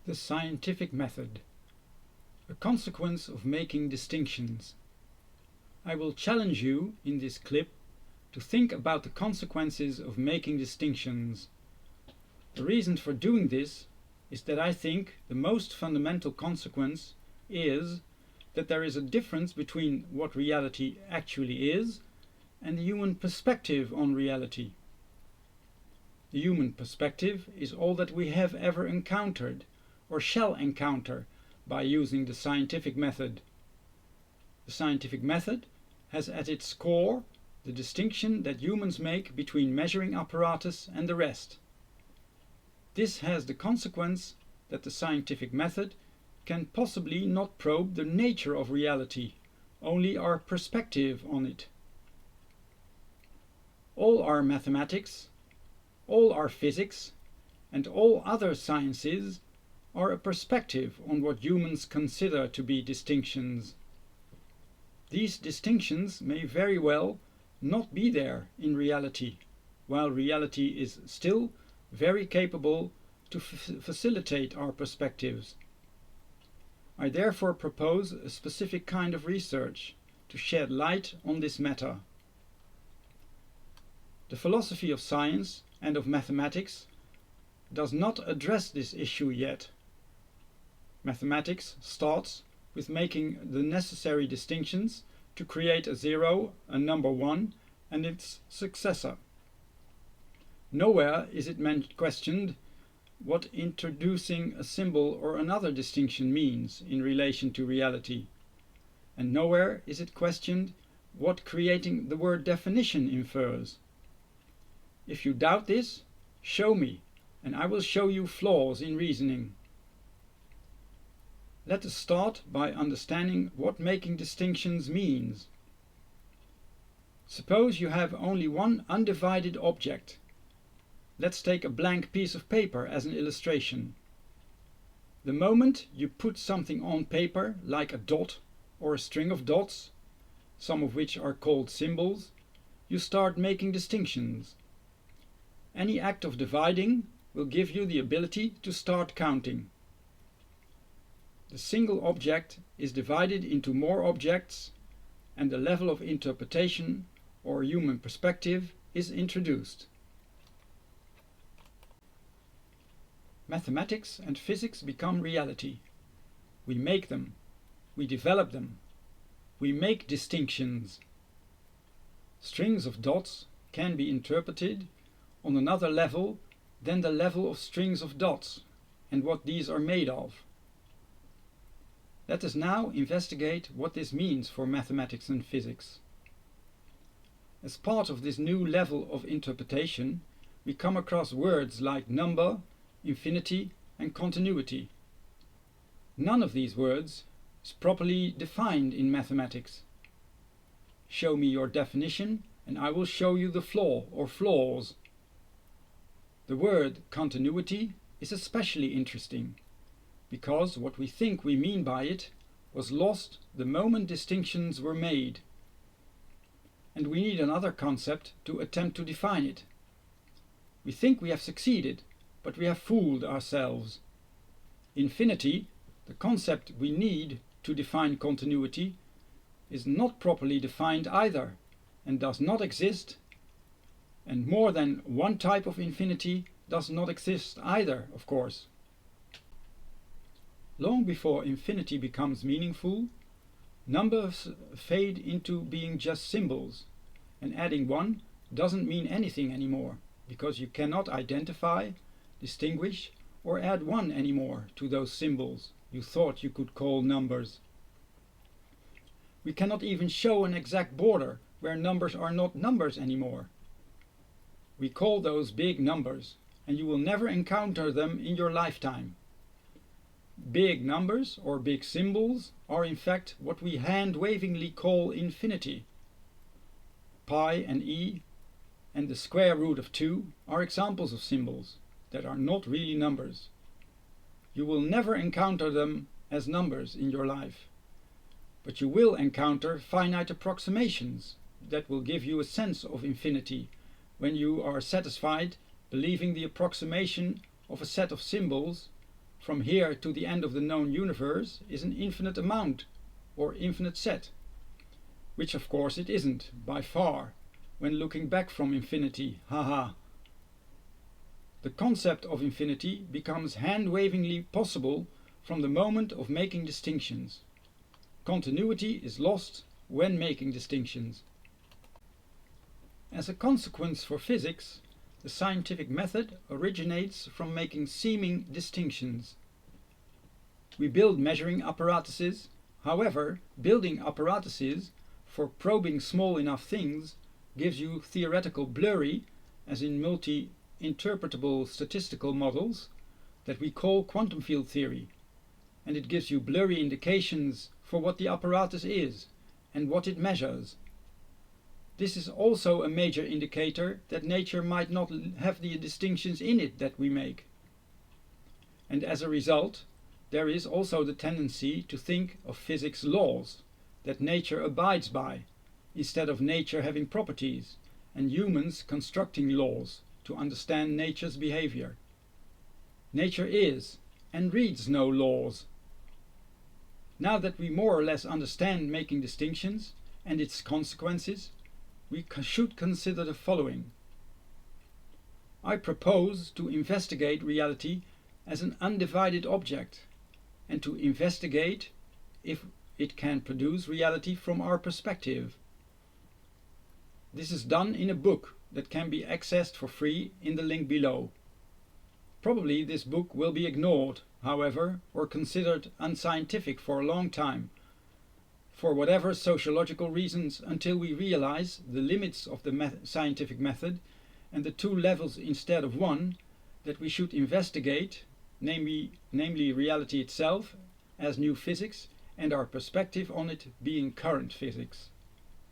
The scientific method. A consequence of making distinctions. I will challenge you in this clip to think about the consequences of making distinctions. The reason for doing this is that I think the most fundamental consequence is that there is a difference between what reality actually is and the human perspective on reality. The human perspective is all that we have ever encountered or shall encounter by using the scientific method. The scientific method has at its core the distinction that humans make between measuring apparatus and the rest. This has the consequence that the scientific method can possibly not probe the nature of reality, only our perspective on it. All our mathematics, all our physics, and all other sciences are a perspective on what humans consider to be distinctions. These distinctions may very well not be there in reality, while reality is still very capable to facilitate our perspectives. I therefore propose a specific kind of research to shed light on this matter. The philosophy of science and of mathematics does not address this issue yet. Mathematics starts with making the necessary distinctions to create a zero, a number 1, and its successor. Nowhere is it questioned what introducing a symbol or another distinction means in relation to reality, and nowhere is it questioned what creating the word definition infers. If you doubt this, show me, and I will show you flaws in reasoning. Let us start by understanding what making distinctions means. Suppose you have only one undivided object. Let's take a blank piece of paper as an illustration. The moment you put something on paper, like a dot or a string of dots, some of which are called symbols, you start making distinctions. Any act of dividing will give you the ability to start counting. The single object is divided into more objects, and the level of interpretation or human perspective is introduced. Mathematics and physics become reality. We make them. We develop them. We make distinctions. Strings of dots can be interpreted on another level than the level of strings of dots and what these are made of. Let us now investigate what this means for mathematics and physics. As part of this new level of interpretation, we come across words like number, infinity, and continuity. None of these words is properly defined in mathematics. Show me your definition, and I will show you the flaw or flaws. The word continuity is especially interesting, because what we think we mean by it was lost the moment distinctions were made. And we need another concept to attempt to define it. We think we have succeeded, but we have fooled ourselves. Infinity, the concept we need to define continuity, is not properly defined either, and does not exist. And more than one type of infinity does not exist either, of course. Long before infinity becomes meaningful, numbers fade into being just symbols, and adding 1 doesn't mean anything anymore, because you cannot identify, distinguish, or add 1 anymore to those symbols you thought you could call numbers. We cannot even show an exact border where numbers are not numbers anymore. We call those big numbers, and you will never encounter them in your lifetime. Big numbers or big symbols are in fact what we hand-wavingly call infinity. Pi and e and the square root of 2 are examples of symbols that are not really numbers. You will never encounter them as numbers in your life, but you will encounter finite approximations that will give you a sense of infinity when you are satisfied believing the approximation of a set of symbols from here to the end of the known universe is an infinite amount or infinite set, which of course it isn't, by far, when looking back from infinity, haha. The concept of infinity becomes hand-wavingly possible from the moment of making distinctions. Continuity is lost when making distinctions. As a consequence for physics, the scientific method originates from making seeming distinctions. We build measuring apparatuses. However, building apparatuses for probing small enough things gives you theoretical blurry, as in multi-interpretable statistical models, that we call quantum field theory, and it gives you blurry indications for what the apparatus is and what it measures. This is also a major indicator that nature might not have the distinctions in it that we make. And as a result, there is also the tendency to think of physics laws that nature abides by, instead of nature having properties and humans constructing laws to understand nature's behavior. Nature is and reads no laws. Now that we more or less understand making distinctions and its consequences, we should consider the following. I propose to investigate reality as an undivided object, and to investigate if it can produce reality from our perspective. This is done in a book that can be accessed for free in the link below. Probably this book will be ignored, however, or considered unscientific for a long time, for whatever sociological reasons, until we realize the limits of the scientific method and the two levels instead of one that we should investigate, namely reality itself as new physics and our perspective on it being current physics.